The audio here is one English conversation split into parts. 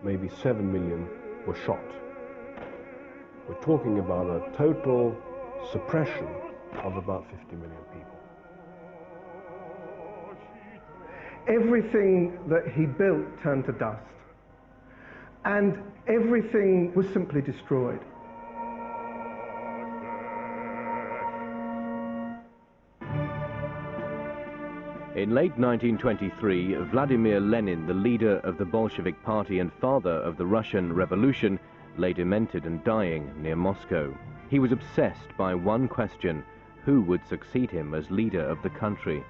maybe 7 million were shot. We're talking about a total suppression of about 50 million people. Everything that he built turned to dust, and everything was simply destroyed. In late 1923, Vladimir Lenin, the leader of the Bolshevik Party and father of the Russian Revolution, lay demented and dying near Moscow. He was obsessed by one question: who would succeed him as leader of the country?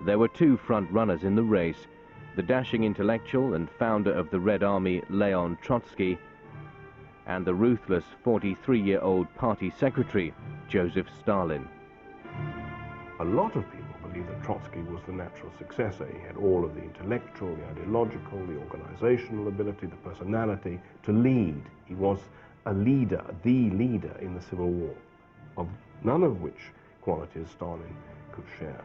There were two front-runners in the race: the dashing intellectual and founder of the Red Army, Leon Trotsky, and the ruthless 43-year-old party secretary, Iosif Stalin. A lot of people believe that Trotsky was the natural successor. He had all of the intellectual, the ideological, the organizational ability, the personality to lead. He was a leader, the leader in the Civil War, of none of which qualities Stalin could share.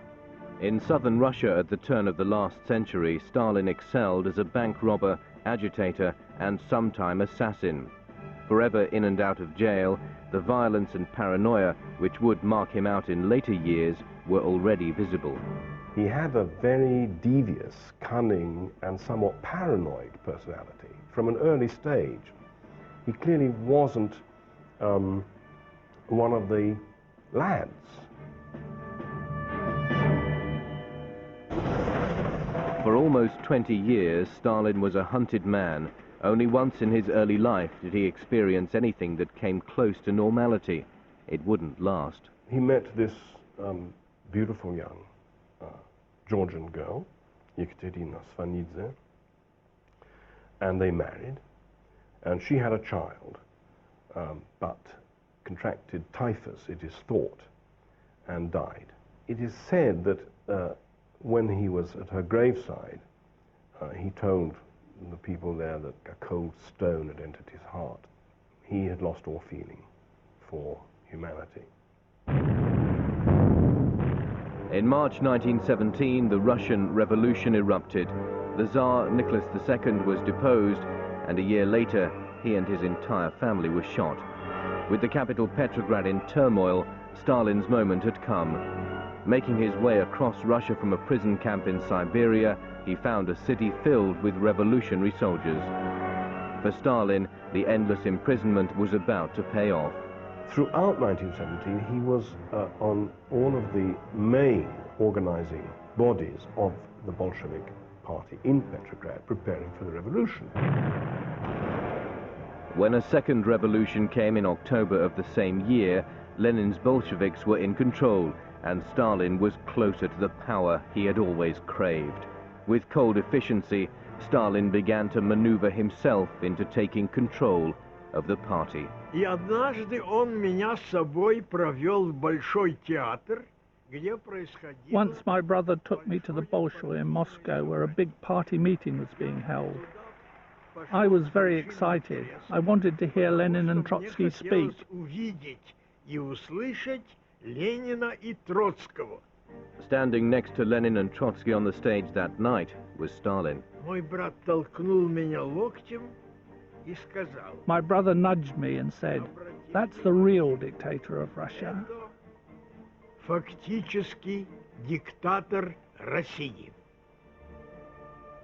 In southern Russia at the turn of the last century, Stalin excelled as a bank robber, agitator, and sometime assassin. Forever in and out of jail, the violence and paranoia which would mark him out in later years were already visible. He had a very devious, cunning, and somewhat paranoid personality from an early stage. He clearly wasn't one of the lads. For almost 20 years, Stalin was a hunted man. Only once in his early life did he experience anything that came close to normality. It wouldn't last. He met this beautiful young Georgian girl, Iosif, and they married, and she had a child, but contracted typhus, it is thought, and died. It is said that when he was at her graveside, he told the people there that a cold stone had entered his heart. He had lost all feeling for humanity. In March 1917, the Russian Revolution erupted. The Tsar Nicholas II was deposed, and a year later, he and his entire family were shot. With the capital Petrograd in turmoil, Stalin's moment had come. Making his way across Russia from a prison camp in Siberia, he found a city filled with revolutionary soldiers. For Stalin, the endless imprisonment was about to pay off. Throughout 1917, he was on all of the main organizing bodies of the Bolshevik Party in Petrograd, preparing for the revolution. When a second revolution came in October of the same year, Lenin's Bolsheviks were in control, and Stalin was closer to the power he had always craved. With cold efficiency, Stalin began to maneuver himself into taking control of the party. И однажды он меня с собой провел в Большой театр, где происходило... Once my brother took me to the Bolshoi in Moscow, where a big party meeting was being held. I was very excited. I wanted to hear Lenin and Trotsky speak. Увидеть и услышать Ленина и Троцкого. Standing next to Lenin and Trotsky on the stage that night was Stalin. Мой брат толкнул меня локтем и сказал... My brother nudged me and said, "That's the real dictator of Russia." Фактически диктатор России.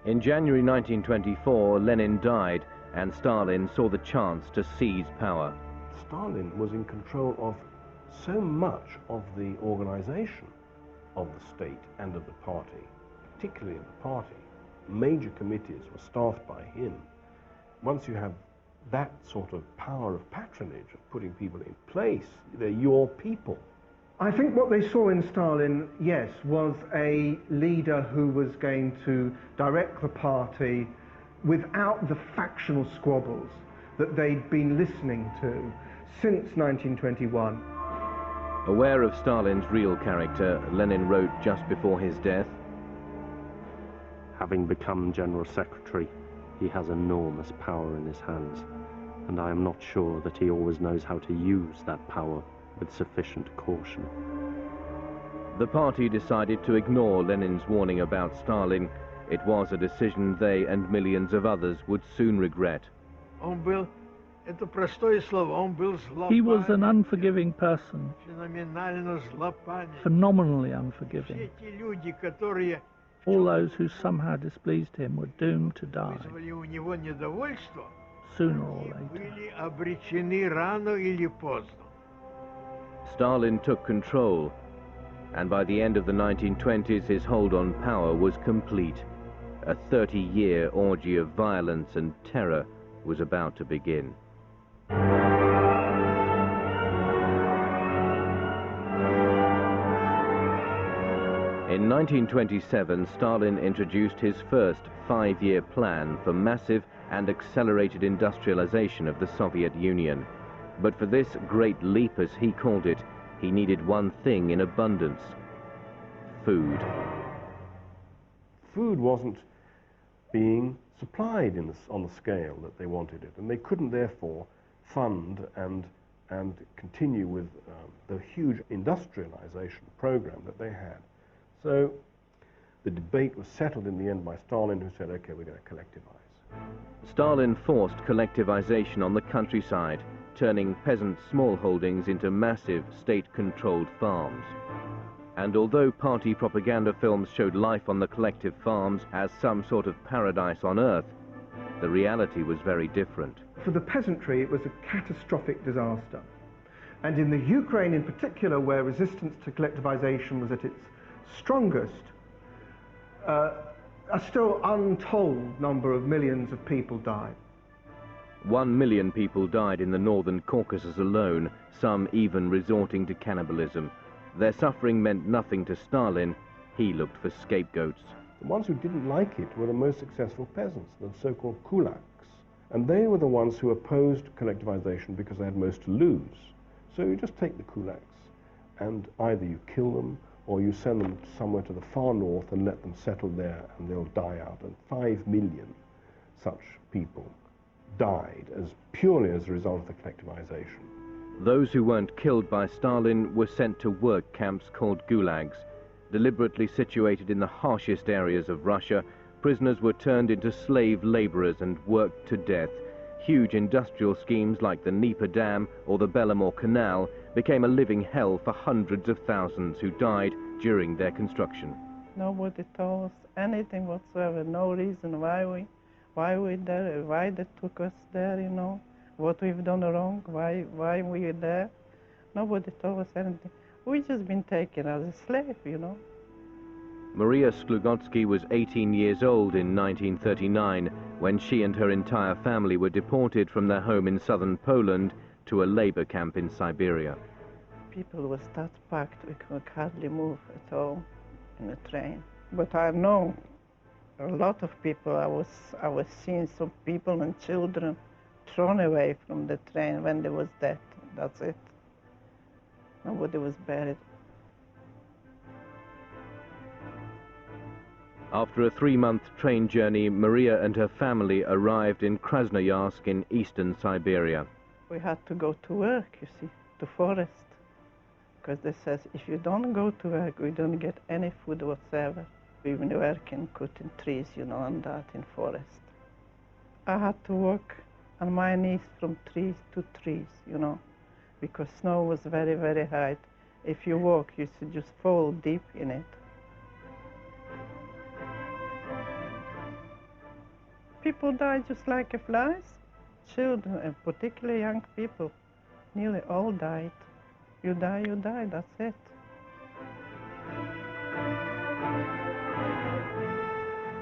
In January 1924, Lenin died, and Stalin saw the chance to seize power. Stalin was in control of so much of the organization of the state and of the party, particularly of the party. Major committees were staffed by him. Once you have that sort of power of patronage, of putting people in place, they're your people. I think what they saw in Stalin, yes, was a leader who was going to direct the party without the factional squabbles that they'd been listening to since 1921. Aware of Stalin's real character, Lenin wrote just before his death, "Having become General Secretary, he has enormous power in his hands, and I am not sure that he always knows how to use that power with sufficient caution." The party decided to ignore Lenin's warning about Stalin It was a decision they and millions of others would soon regret. He was an unforgiving person, phenomenally unforgiving. All those who somehow displeased him were doomed to die, sooner or later. Stalin took control, and by the end of the 1920s his hold on power was complete. A 30-year orgy of violence and terror was about to begin. In 1927, Stalin introduced his first 5-year plan for massive and accelerated industrialization of the Soviet Union. But for this great leap, as he called it, he needed one thing in abundance: food. Food wasn't being supplied on the scale that they wanted it, and they couldn't therefore fund and continue with the huge industrialization program that they had. So the debate was settled in the end by Stalin, who said, okay, we're going to collectivize. Stalin forced collectivization on the countryside, turning peasant smallholdings into massive state-controlled farms. And although party propaganda films showed life on the collective farms as some sort of paradise on earth, the reality was very different. For the peasantry, it was a catastrophic disaster. And in the Ukraine in particular, where resistance to collectivization was at its strongest, a still untold number of millions of people died. 1 million people died in the northern Caucasus alone, some even resorting to cannibalism. Their suffering meant nothing to Stalin. He looked for scapegoats. The ones who didn't like it were the most successful peasants, the so-called kulaks. And they were the ones who opposed collectivization because they had most to lose. So you just take the kulaks and either you kill them or you send them somewhere to the far north and let them settle there and they'll die out. And 5 million such people died purely as a result of the collectivization. Those who weren't killed by Stalin were sent to work camps called gulags. Deliberately situated in the harshest areas of Russia, prisoners were turned into slave laborers and worked to death. Huge industrial schemes like the Dnieper Dam or the Belomor Canal became a living hell for hundreds of thousands who died during their construction. Nobody told us anything whatsoever, no reason why we're there, why they took us there, you know, what we've done wrong, why we're there. Nobody told us anything. We've just been taken as a slave, you know. Maria Sklugotsky was 18 years old in 1939 when she and her entire family were deported from their home in southern Poland to a labor camp in Siberia. People were that packed, we could hardly move at all in the train. But I know a lot of people, I was seeing some people and children thrown away from the train when there was death. That's it. Nobody was buried. After a 3-month train journey, Maria and her family arrived in Krasnoyarsk in eastern Siberia. We had to go to work, you see, to forest. Because they says, if you don't go to work, we don't get any food whatsoever. We've been working, cutting trees, you know, and that in forest. I had to walk on my knees from trees to trees, you know, because snow was very, very high. If you walk, you should just fall deep in it. People die just like flies. Children, and particularly young people, nearly all died. You die, that's it.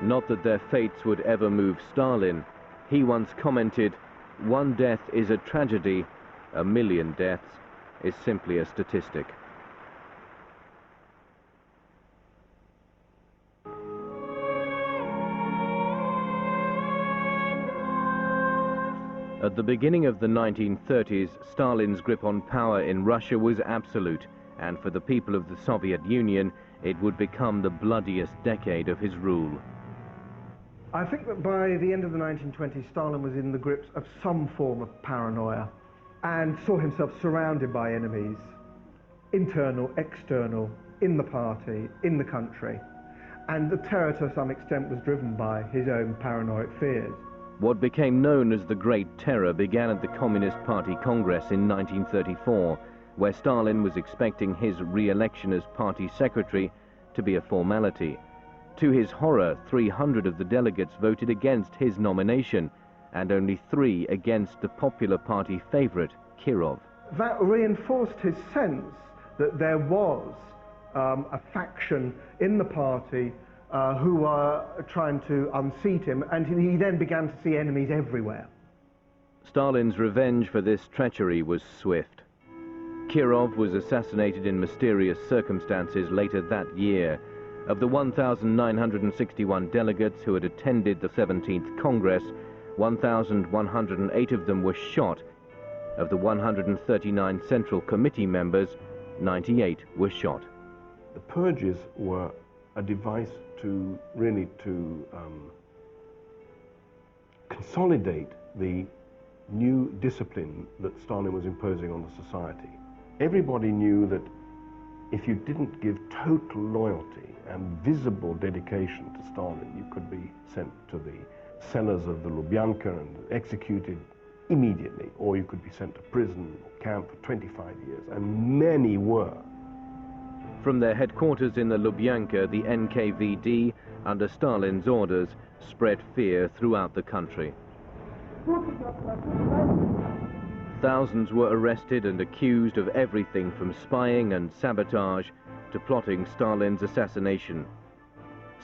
Not that their fates would ever move Stalin. He once commented, "One death is a tragedy, 1 million deaths is simply a statistic." At the beginning of the 1930s, Stalin's grip on power in Russia was absolute, and for the people of the Soviet Union, it would become the bloodiest decade of his rule. I think that by the end of the 1920s, Stalin was in the grips of some form of paranoia and saw himself surrounded by enemies, internal, external, in the party, in the country. and the terror to some extent was driven by his own paranoid fears. What became known as the Great Terror began at the Communist Party Congress in 1934, where Stalin was expecting his re-election as party secretary to be a formality. To his horror, 300 of the delegates voted against his nomination, and only 3 against the popular party favorite, Kirov. That reinforced his sense that there was a faction in the party who were trying to unseat him, and he then began to see enemies everywhere. Stalin's revenge for this treachery was swift. Kirov was assassinated in mysterious circumstances later that year. Of the 1,961 delegates who had attended the 17th Congress, 1,108 of them were shot. Of the 139 Central Committee members, 98 were shot. The purges were a device to really consolidate the new discipline that Stalin was imposing on the society. Everybody knew that if you didn't give total loyalty and visible dedication to Stalin, you could be sent to the cellars of the Lubyanka and executed immediately, or you could be sent to prison or camp for 25 years, and many were. From their headquarters in the Lubyanka, the NKVD, under Stalin's orders, spread fear throughout the country. Thousands were arrested and accused of everything from spying and sabotage to plotting Stalin's assassination.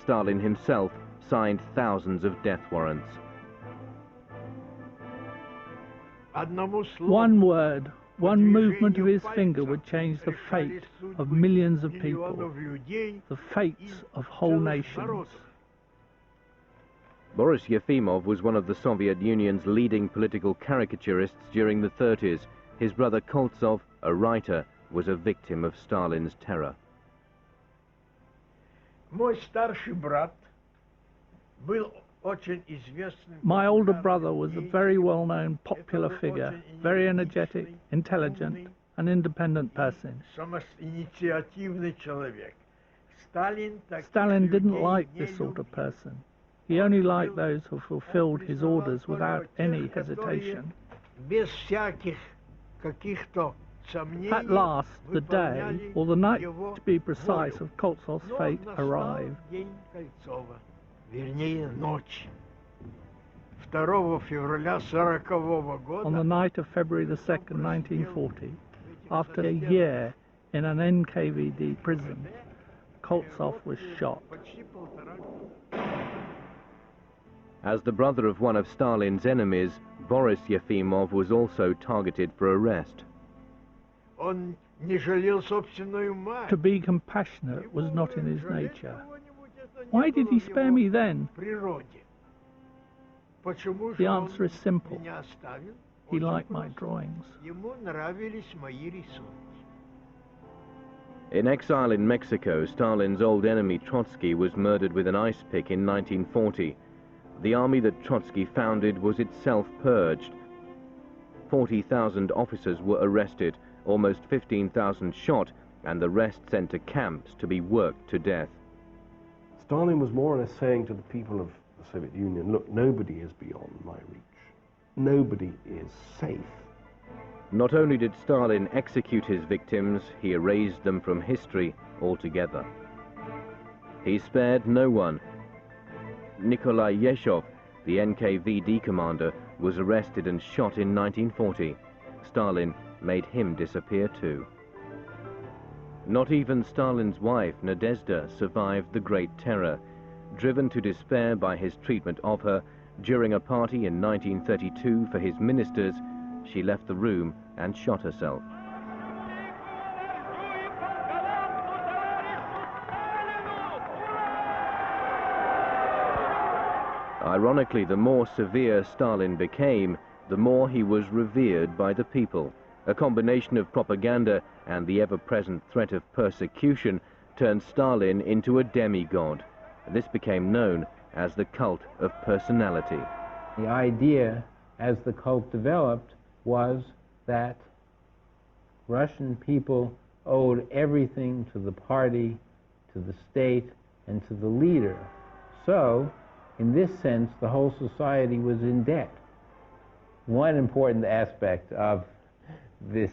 Stalin himself signed thousands of death warrants. One word, one movement of his finger would change the fate of millions of people, the fates of whole nations. Boris Yefimov was one of the Soviet Union's leading political caricaturists during the 30s. His brother Koltsov, a writer, was a victim of Stalin's terror. My older brother was a very well-known popular figure, very energetic, intelligent, and independent person. Stalin didn't like this sort of person. He only liked those who fulfilled his orders without any hesitation. At last, the day, or the night to be precise, of Koltsov's fate arrived. On the night of February the 2nd, 1940, after a year in an NKVD prison, Koltsov was shot. As the brother of one of Stalin's enemies, Boris Yefimov was also targeted for arrest. To be compassionate was not in his nature. Why did he spare me then? The answer is simple. He liked my drawings. In exile in Mexico, Stalin's old enemy Trotsky was murdered with an ice pick in 1940. The army that Trotsky founded was itself purged. 40,000 officers were arrested, almost 15,000 shot, and the rest sent to camps to be worked to death. Stalin was more or less saying to the people of the Soviet Union, look, nobody is beyond my reach. Nobody is safe. Not only did Stalin execute his victims, he erased them from history altogether. He spared no one. Nikolai Yezhov, the NKVD commander, was arrested and shot in 1940. Stalin made him disappear too. Not even Stalin's wife, Nadezhda, survived the Great Terror. Driven to despair by his treatment of her, during a party in 1932 for his ministers, she left the room and shot herself. Ironically, the more severe Stalin became, the more he was revered by the people. A combination of propaganda and the ever-present threat of persecution turned Stalin into a demigod. This became known as the cult of personality. The idea, as the cult developed, was that Russian people owed everything to the party, to the state, and to the leader. So, in this sense, the whole society was in debt. One important aspect of this,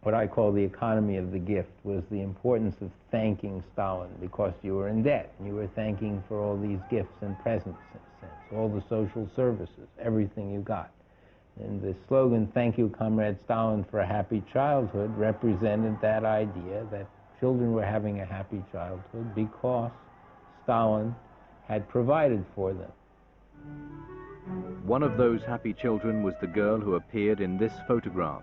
what I call the economy of the gift, was the importance of thanking Stalin, because you were in debt. You were thanking for all these gifts and presents, in a sense, all the social services, everything you got. And the slogan, "Thank you, Comrade Stalin, for a happy childhood," represented that idea that children were having a happy childhood because Stalin had provided for them. One of those happy children was the girl who appeared in this photograph.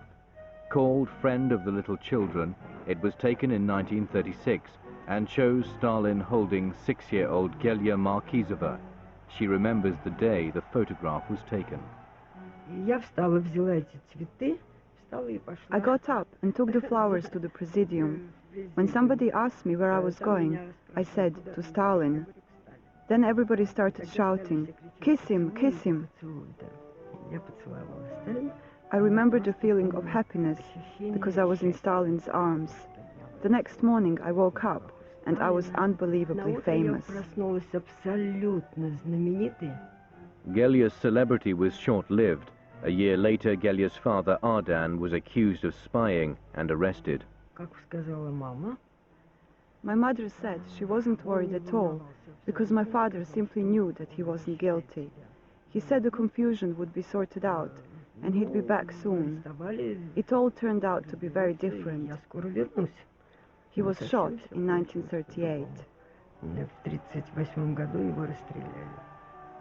Called Friend of the Little Children, it was taken in 1936 and shows Stalin holding 6-year-old Gelia Markizova. She remembers the day the photograph was taken. I got up and took the flowers to the Presidium. When somebody asked me where I was going, I said, to Stalin. Then everybody started shouting, "Kiss him, kiss him." I remembered a feeling of happiness because I was in Stalin's arms. The next morning I woke up and I was unbelievably famous. Gelia's celebrity was short-lived. A year later, Gelia's father, Ardan, was accused of spying and arrested. My mother said she wasn't worried at all because my father simply knew that he wasn't guilty. He said the confusion would be sorted out and he'd be back soon. It all turned out to be very different. He was shot in 1938.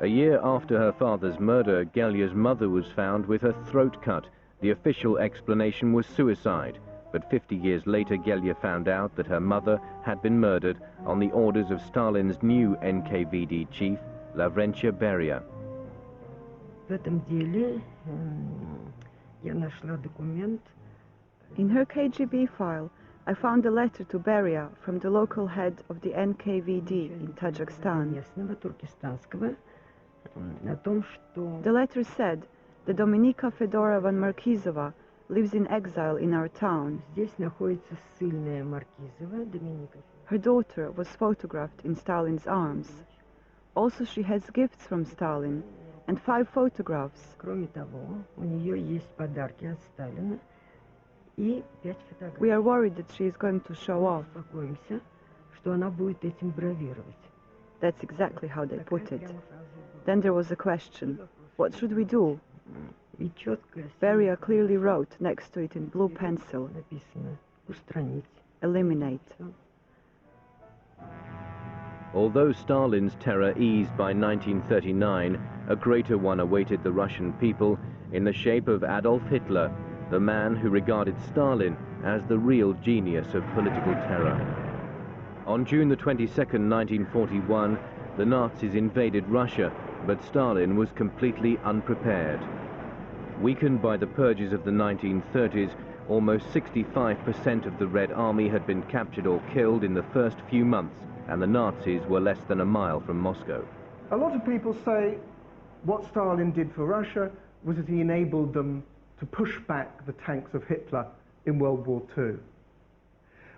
A year after her father's murder, Gelia's mother was found with her throat cut. The official explanation was suicide, but 50 years later Gelia found out that her mother had been murdered on the orders of Stalin's new NKVD chief, Lavrentia Beria. In her KGB file, I found a letter to Beria from the local head of the NKVD in Tajikistan. The letter said that Dominika Fedorovna Markizova lives in exile in our town. Her daughter was photographed in Stalin's arms. Also, she has gifts from Stalin and 5 photographs. We are worried that she is going to show off. That's exactly how they put it. Then there was a question, what should we do? Beria clearly wrote next to it in blue pencil, eliminate. Although Stalin's terror eased by 1939, a greater one awaited the Russian people in the shape of Adolf Hitler, the man who regarded Stalin as the real genius of political terror. On June the 22nd, 1941, the Nazis invaded Russia, but Stalin was completely unprepared. Weakened by the purges of the 1930s, almost 65% of the Red Army had been captured or killed in the first few months, and the Nazis were less than a mile from Moscow. A lot of people say what Stalin did for Russia was that he enabled them to push back the tanks of Hitler in World War II.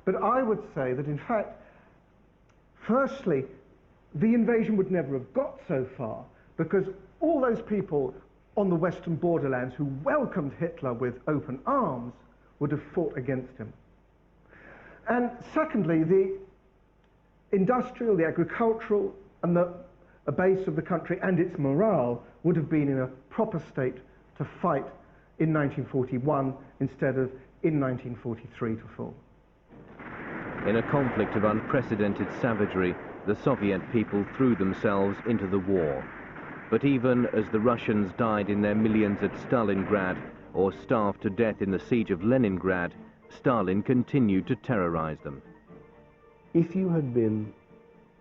But I would say that, in fact, firstly, the invasion would never have got so far because all those people on the western borderlands who welcomed Hitler with open arms would have fought against him. And secondly, the industrial, the agricultural, and the base of the country and its morale would have been in a proper state to fight in 1941 instead of in 1943 to fall. In a conflict of unprecedented savagery, the Soviet people threw themselves into the war. But even as the Russians died in their millions at Stalingrad or starved to death in the siege of Leningrad, Stalin continued to terrorize them. If you had been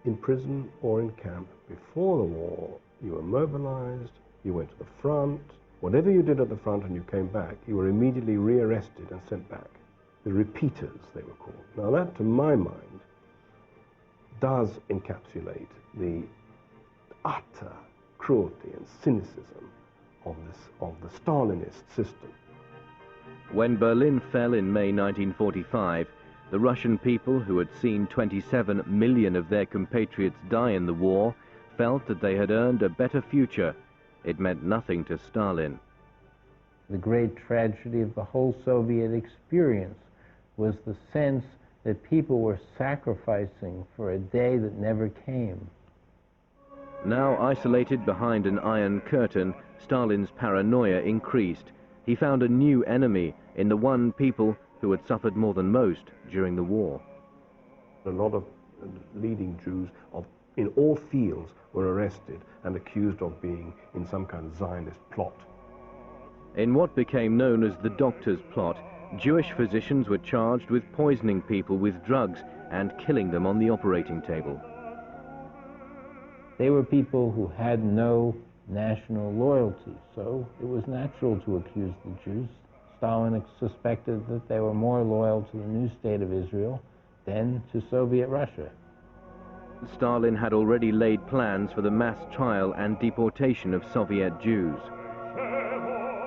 in prison or in camp before the war, you were mobilized, you went to the front, whatever you did at the front and you came back, you were immediately rearrested and sent back. The repeaters, they were called. Now that, to my mind, does encapsulate the utter cruelty and cynicism of the Stalinist system. When Berlin fell in May 1945, The Russian people, who had seen 27 million of their compatriots die in the war, felt that they had earned a better future. It meant nothing to Stalin. The great tragedy of the whole Soviet experience was the sense that people were sacrificing for a day that never came. Now isolated behind an iron curtain, Stalin's paranoia increased. He found a new enemy in the one people who had suffered more than most during the war. A lot of leading Jews in all fields were arrested and accused of being in some kind of Zionist plot. In what became known as the Doctor's Plot, Jewish physicians were charged with poisoning people with drugs and killing them on the operating table. They were people who had no national loyalty, so it was natural to accuse the Jews. Stalin suspected that they were more loyal to the new state of Israel than to Soviet Russia. Stalin had already laid plans for the mass trial and deportation of Soviet Jews.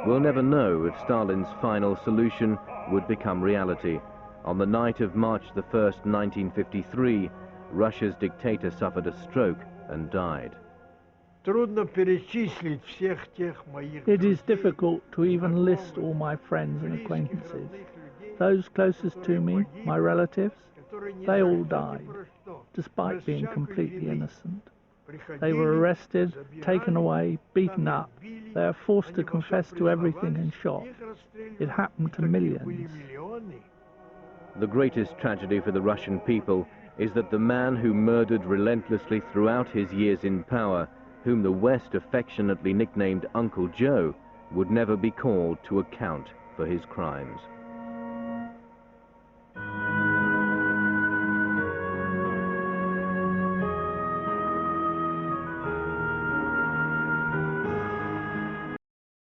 We'll never know if Stalin's final solution would become reality. On the night of March the 1st, 1953, Russia's dictator suffered a stroke and died. It is difficult to even list all my friends and acquaintances. Those closest to me, my relatives, they all died, despite being completely innocent. They were arrested, taken away, beaten up. They are forced to confess to everything and shot. It happened to millions. The greatest tragedy for the Russian people is that the man who murdered relentlessly throughout his years in power, whom the West affectionately nicknamed Uncle Joe, would never be called to account for his crimes.